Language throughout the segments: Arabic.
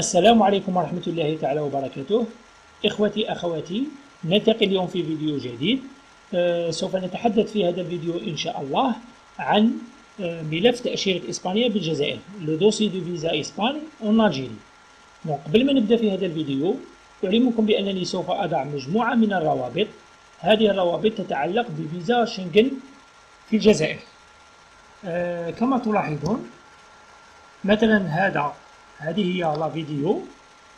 السلام عليكم ورحمة الله تعالى وبركاته. إخوتي أخواتي، نلتقي اليوم في فيديو جديد. سوف نتحدث في هذا الفيديو إن شاء الله عن ملف تأشيرة إسبانيا بالجزائر، لو دوسي دو فيزا إسباني أون ألجيري. قبل ما نبدأ في هذا الفيديو أعلمكم بأنني سوف أضع مجموعة من الروابط. هذه الروابط تتعلق بفيزا شنغن في الجزائر. كما تلاحظون مثلا هذه هي لا فيديو،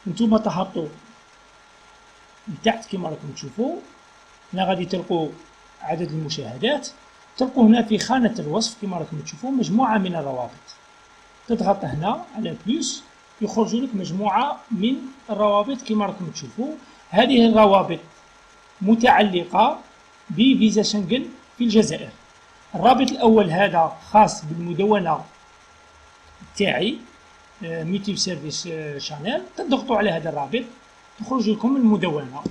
نتوما تهبطوا لتحت كما راكم تشوفوا. هنا غادي تلقوا عدد المشاهدات، تلقوا هنا في خانة الوصف كما راكم تشوفوا مجموعة من الروابط. تضغط هنا على بلس يخرج لك مجموعة من الروابط كما راكم تشوفوا. هذه الروابط متعلقة بفيزا شنغن في الجزائر. الرابط الأول هذا خاص بالمدونة تاعي ميتيف سيرفيس شانيل. تضغطوا على هذا الرابط تخرج لكم المدونة.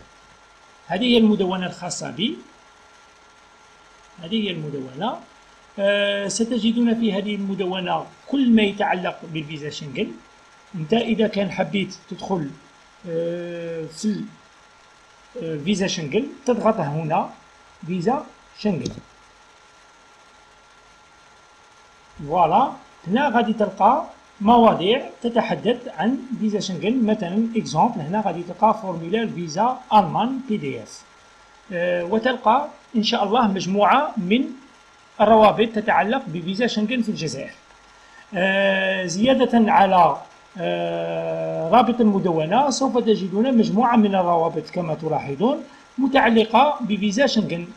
هذه هي المدونة الخاصة بي. هذه هي المدونة. ستجدون في هذه المدونة كل ما يتعلق بالفيزا شنغن. انت إذا كان حبيت تدخل في فيزا شنغن تضغط هنا فيزا شنغن. فوالا هنا غادي تلقى مواضيع تتحدث عن فيزا شنغن. مثلا اكزومبل هنا غادي تلقى فورمولير فيزا ألمان PDF، وتلقى إن شاء الله مجموعة من الروابط تتعلق بفيزا شنغن في الجزائر. زيادة على رابط المدونة سوف تجدون مجموعة من الروابط كما تلاحظون متعلقة بفيزا شنغن.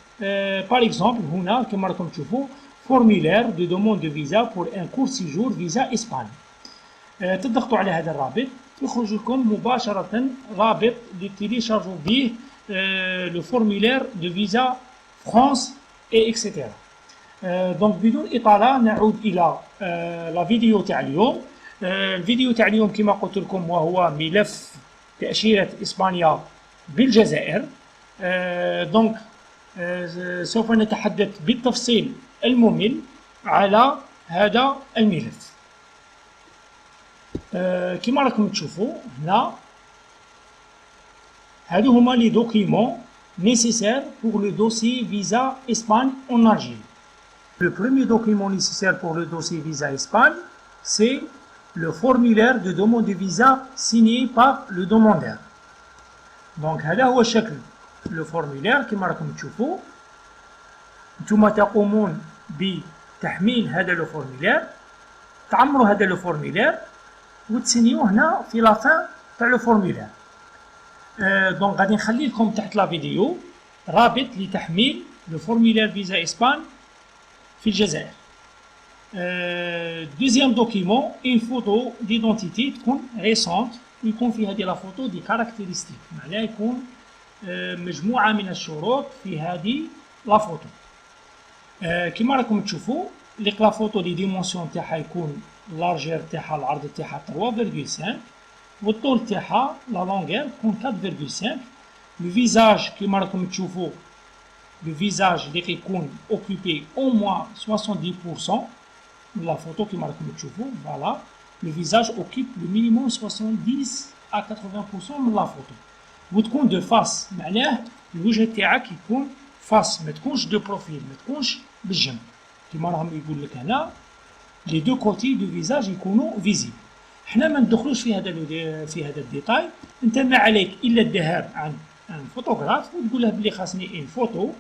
بار اكزومبل هنا كما راكم تشوفوا formulaire de demande de visa pour un court séjour visa Espagne. تضغطوا على هذا الرابط يخرج لكم مباشرة رابط لتيليشارجوا به لو فورمولير دو فيزا فرانس اي اكسيتيرا. دونك بدون إطالة نعود إلى لا فيديو تاع اليوم. الفيديو تاع اليوم كما قلت لكم وهو ملف تأشيرة إسبانيا بالجزائر. دونك سوف نتحدث بالتفصيل الممل على هذا الملف. كما راكم تشوفوا هنا هادو هما لي دوكيمون nécessaires pour le dossier visa Espagne en Algérie. Le premier document nécessaire pour le dossier visa Espagne, c'est le formulaire de demande de visa signé par le demandeur. Donc هذا هو شكل لو فورمولير كما راكم تشوفوا. نتوما تقومون بتحميل هذا لو فورمولير، تعمروا هذا لو فورمولير وتسنيوه هنا في لافان تاع لو فورمولير. دونك غادي نخلي لكم تحت لا فيديو رابط لتحميل لو فورمولير فيزا اسبان في الجزائر. دوزيام دوكيمون اون فوتو ديدونتيتي تكون ريسونت، ويكون في هذه لا فوتو دي كاركتيرستيك، معناه يكون مجموعة من الشروط في هذه لا فوتو. كما راكم تشوفوا ليك لا فوتو دي ديمونسيون تاعها يكون لارجير تاعها العرض تاعها 3.5 والطول تاعها لا لونغير تكون 4.5. لو فيزاج كما راكم تشوفوا لو فيزاج اللي كيكون اوكوبي او موان 70% من لا فوتو كما راكم تشوفوا. فوالا لو فيزاج اوكيب لو مينيموم 70 à 80% من لا فوتو، وتكون دو فاس معناه الوجه تاعك يكون فاس، ما تكونش دو بروفيل، ما تكونش بالجنب كما راهم يقول لك هنا لي دو كوتي دو فيزاج يكونوا فيزيبل. حنا ما ندخلوش في هذا الديتاي. انت ما عليك الا الذهاب عن فوتوغراف وتقول له بلي خاصني ان فوتو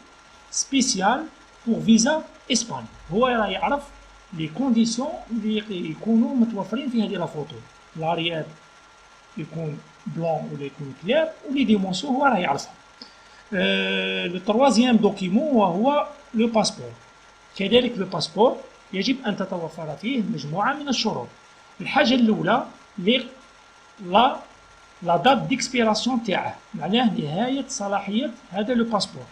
سبيسيال بور فيزا اسبانيا. هو راه يعرف لي كونديسيون اللي يكونوا متوفرين في هذه لا فوتو. لاريير يكون بلون ولا يكون كلير، ولي ديمونسيون هو راه يعرفها. لو تروازيام دوكيمون وهو لو باسبور. كذلك لو باسبور يجب أن تتوفر فيه مجموعة من الشروط. الحاجة الأولى لا دات ديكسبيراسيون تاعه، معناه نهاية صلاحية هذا لو باسبور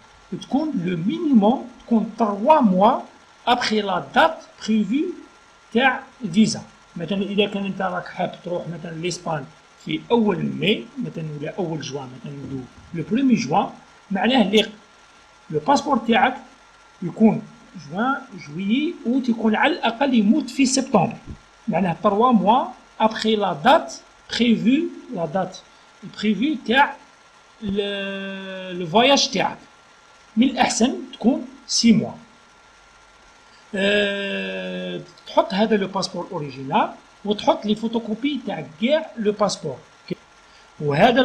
تكون لو مينيموم تكون 3 موا ابخي لا دات بريفي تاع الفيزا. مثلا إذا كان أنت راك حاب تروح مثلا لإسبان في أول ماي مثلا ولا أول جوان، مثلا لو برومي جوان، معناه لو باسبور تاعك يكون جوان جويي وتكون على الأقل يموت في سبتمبر، معناه 3 موا ابخي لا دات بريفو لا دات بريفو تاع لو فواياج تاعك. من الأحسن تكون 6 موا. تحط هذا لو باسبور اوريجينال وتحط لي فوتوكوبي تاع كاع لو باسبور. وهذا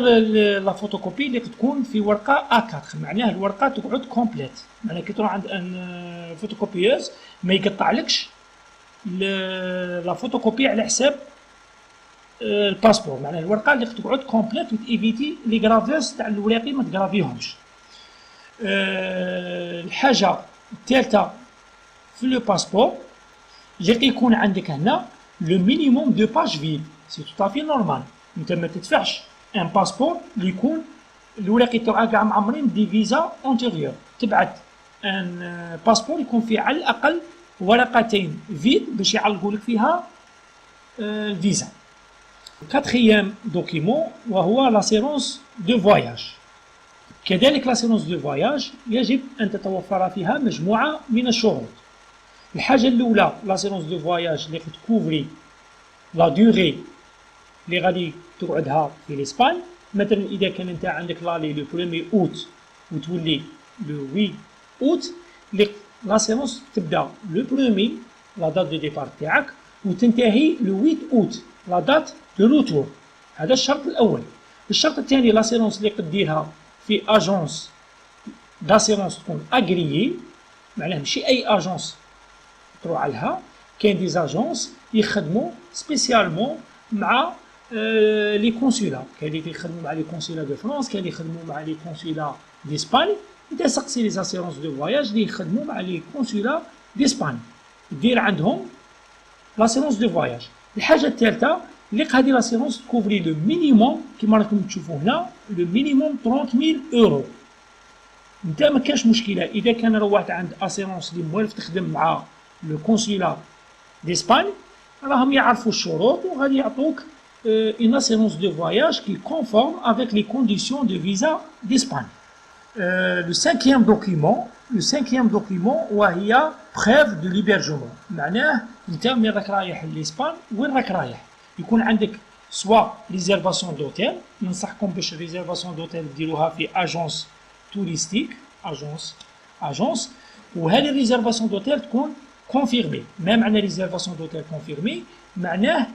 لا فوتوكوبي اللي تكون في ورقه A4 معناه الورقه تقعد كومبليت. معناه كي تروح عند ان فوتوكوبيوز ما يقطعلكش لا فوتوكوبي على حساب الباسبور. معناه الورقه اللي تقعد كومبليت وتيفيتي لي غرافيوس تاع الوراقي ما تغرافيهمش. الحاجه الثالثه في لو باسبور اللي يكون عندك هنا لو مينيموم دو باج فيد. سي تو طافي نورمال. انت ما تدفعش ان باسبور اللي يكون الوراقي تاعك كاع معمرين دي فيزا اونتيريور. تبعت ان باسبور يكون فيه على الاقل ورقتين فيد باش يعلقوا لك فيها الفيزا. كاتريام دوكيمون وهو لاسيرونس دو فواياج. كذلك لاسيرونس دو فواياج يجب ان تتوفر فيها مجموعه من الشروط. الحاجه الاولى لاسيرونس دو فواياج اللي تكوفري لا دوري اللي غادي تقعدها في الاسبان. مثلا اذا كان انت عندك لالي لو 1 اوت وتولي لو 8 اوت، لاسيرونس تبدا لو 1 لا دات دو ديبار تاعك وتنتهي لو 8 اوت لا دات دو روتور. هذا الشرط الاول. الشرط الثاني لاسيرونس اللي قديرها في اجونس داسيرونس تكون اغريي. معناه ماشي اي اجونس تروح لها. كاين دي اجونس يخدموا سبيسيالمون مع لي كونسولا. كاين اللي يخدموا مع لي كونسولا دو فرانس، كاين اللي يخدموا مع لي كونسولا ديسباني. انت سقسي لي اسيرونس دو فواياج اللي يخدموا مع لي كونسولا ديسباني دير عندهم لاسيرونس دو فواياج. الحاجه الثالثه اللي هذه لاسيرونس تكوفري لو مينيموم كيما راكم تشوفوا هنا لو مينيموم 30000 اورو. انت ما كاش مشكله اذا كان روحت عند اسيرونس اللي موالف تخدم مع لو كونسولا ديسباني راهم يعرفوا الشروط وغادي يعطوك une assurance de voyage qui est conforme avec les conditions de visa d'Espagne. Le cinquième document وهي preuve de l'hébergement. معناه انت من راك رايح لإسبان وين راك رايح يكون عندك سوا ريزيرفاسيون دوتيل. ننصحكم باش ريزيرفاسيون دوتيل ديروها في اجونس توريستيك اجونس وهذه ريزيرفاسيون دوتيل تكون كونفيرمي. ما معنى ريزيرفاسيون دوتيل كونفيرمي؟ معناه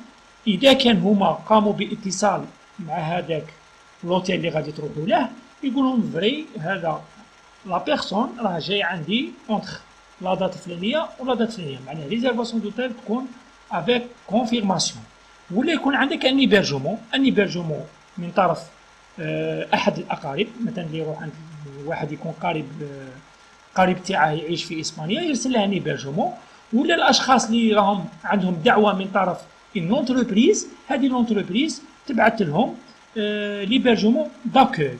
إذا كان هما قاموا باتصال مع هذاك لوتيل اللي غادي تروحوا له يقولون فري هذا لا بيرسون راه جاي عندي اونتر لا دات الفلانيه ولا دات الفلانيه. معناه ريزيرفاسيون دوتيل تكون افيك كونفيرماسيون. ولا يكون عندك ان ايبرجمون من طرف احد الاقارب. مثلا اللي يروح عند واحد يكون قريب تاعه يعيش في اسبانيا يرسل له ان ايبرجمون. ولا الاشخاص اللي راهم عندهم دعوه من طرف une entreprise. هذه l'entreprise تبعث لهم l'hébergement d'accueil.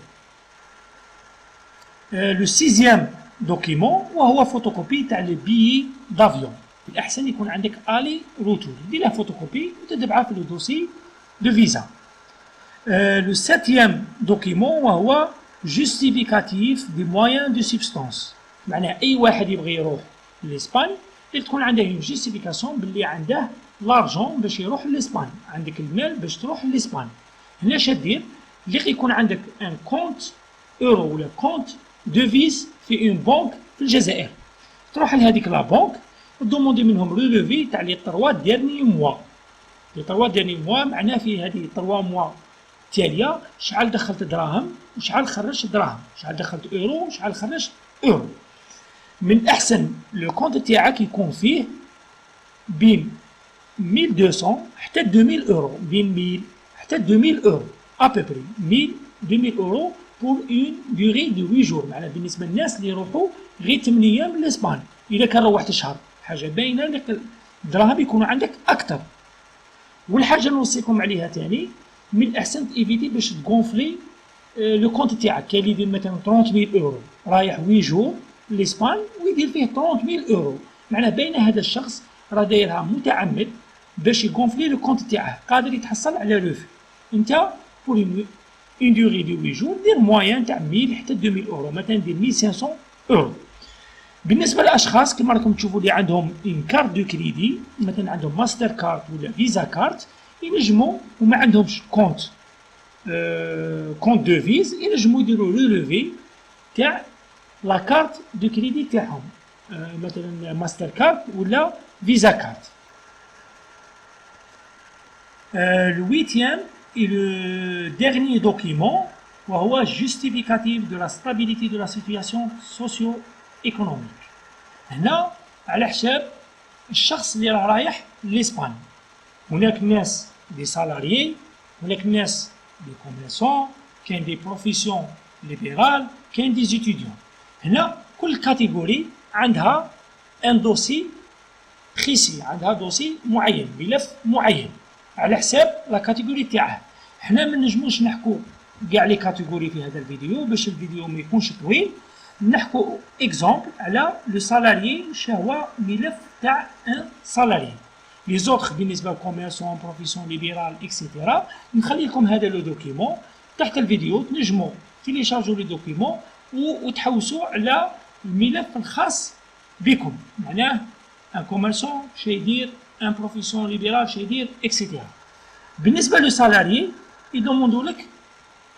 Le sixième document وهو فوتوكوبي تاع لي بيي دافيون. الأحسن يكون عندك الي روتور دير له فوتوكوبي وتتبعها في لو دوسي دو فيزا. Le septième document وهو justificatif des moyens de subsistance. معناه أي واحد يبغي يروح لإسبان تكون عنده une justification باللي عنده لارجون باش يروح لإسبان. عندك المال باش تروح لإسبان. هنا شدير اللي يكون عندك ان كونت اورو ولا كونت دوفيز في اون بنك في الجزائر. تروح لهذيك لا بنك وتدوموندي منهم ريلوفي تاع لي 3 ديرني موا. لي 3 ديرني موا معناه في هذه 3 موا التاليه شحال دخلت دراهم وشحال خرجت دراهم، شحال دخلت اورو وشحال خرجت اورو. من احسن لو كونت تاعك يكون فيه بين 1200 حتى 2000 اورو. بين 1000 حتى 2000 اورو ابوبري 2000 اورو بور اون دوري دو 8 جور. معناها بالنسبه للناس اللي يروحوا غير 8 ايام لاسبان. اذا كان روحت شهر حاجه باينه لك الدراهم يكونوا عندك اكثر. والحاجه نوصيكم عليها ثاني من الاحسن تيفيتي باش تغونفلي لو كونت تاعك. كاين اللي يدير مثلا 30000 اورو رايح 8 جور لاسبان ويدير فيه 30000 اورو. معناها باينه هذا الشخص راه دايرها متعمد باش يغونفلي لو كونت تاعه قادر يتحصل على روف. انت بور اون دوري دو 8 جور دير موان تاع 1000 حتى 2000 اورو. مثلا دير 1500 اورو. بالنسبه للاشخاص كما راكم تشوفوا اللي عندهم اون كارت دو كريدي مثلا عندهم ماستر كارت ولا فيزا كارت ينجموا وما عندهمش كونت كونت دو فيز، ينجموا يديروا ريلوفي تاع لا كارت دو كريدي تاعهم، مثلا ماستر كارت ولا فيزا كارت. Le huitième et le dernier document وهو justificatif de la stabilité de la situation socio-économique. هنا على حساب الشخص اللي راه رايح لإسبانيا. هناك ناس دي سالاريي، هناك ناس دي كوميرسون، كاين دي بروفيسيون ليبرال، كاين دي زيتيديون. هنا كل كاتيجوري عندها ان دوسي بريسي، عندها دوسي معين، ملف معين على حساب لا كاتيجوري تاعها. حنا ما نجموش نحكو كاع لي كاتيجوري في هذا الفيديو باش الفيديو ما يكونش طويل. نحكو اكزومبل على لو سالاريي شهو ملف تاع ان سالاريي. لي زوتر بالنسبه للكوميرسون، بروفيسيون ليبرال اكسيتيرا. نخلي لكم هذا لو دوكيمون تحت الفيديو، تنجموا تيليشارجوا لي دوكيمون وتحوسوا على الملف الخاص بكم. معناه ان كوميرسون شي يدير، ان بروفيسيون ليبرال شي يدير اكسيتيرا. بالنسبه لو سالاريي يدوموندو لك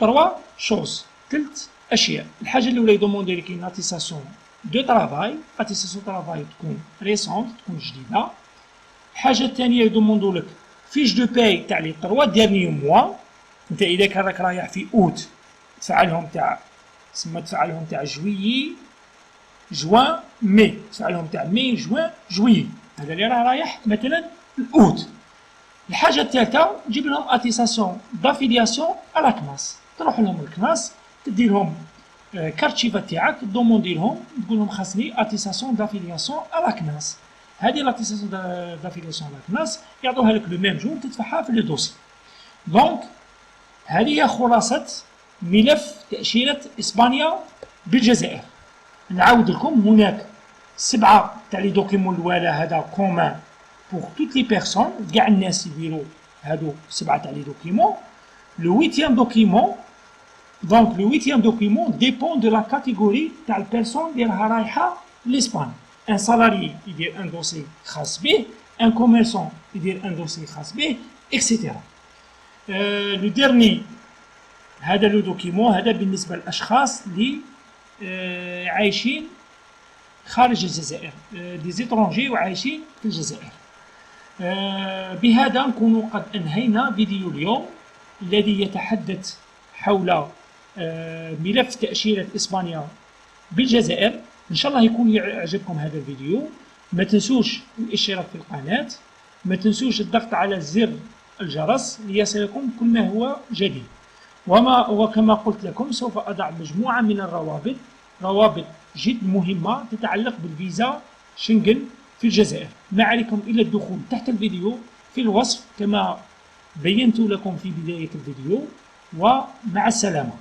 3 شوز، 3 اشياء. الحاجه الاولى يدوموندي لك اون اتيساسيون دو طرافاي، اتيساسيون طرافاي تكون ريسونت، تكون جديده. الحاجه الثانيه يدوموندو لك فيش دو باي تاع لي 3 ديرنيي موا. انت اذا كان راك رايح في اوت تفعلهم تاع تسمى تفعلهم تاع جويي جوان مي، تفعلهم تاع مي جوان جويي، هذا اللي راه رايح مثلا الاوت. الحاجه الثالثه تجيب لهم اتيساسيون دافيلياسيون على كناس، تروح لهم الكناس تدي لهم كارت شيفا تاعك، دوموندي لهم تقول لهم خاصني اتيساسيون دافيلياسيون على كناس. هذه لاتيساسيون دافيلياسيون على كناس يعطوها لك لو ميم جور، تدفعها في لو دوسي. دونك هذه هي خلاصه ملف تاشيره اسبانيا بالجزائر. نعاود لكم هناك 7 تاع لي دوكيمون الاولى هذا كومان pour toutes les personnes، كاع الناس يديروا هادو 7 تاع لي دوكيمون. لو 8 دوكيمون دونك لو 8 دوكيمون ديبون دو لا كاتيجوري تاع البيرسون اللي راها رايحه لإسبانيا. ان سالاري يدير ان دوسي خاص به، ان كوميرسون يدير ان دوسي خاص به اكسيتيرا. لو ديرني هذا لو دوكيمون هذا بالنسبه للاشخاص اللي عايشين خارج الجزائر، دي زيترونجي وعايشين في الجزائر. بهذا نكون قد انهينا فيديو اليوم الذي يتحدث حول ملف تأشيرة إسبانيا بالجزائر. إن شاء الله يكون يعجبكم هذا الفيديو. ما تنسوش الاشتراك في القناة، ما تنسوش الضغط على زر الجرس ليصلكم كل ما هو جديد. وكما قلت لكم سوف أضع مجموعة من الروابط، روابط جد مهمة تتعلق بالفيزا شنغن في الجزائر. ما عليكم إلا الدخول تحت الفيديو في الوصف كما بينت لكم في بداية الفيديو. ومع السلامة.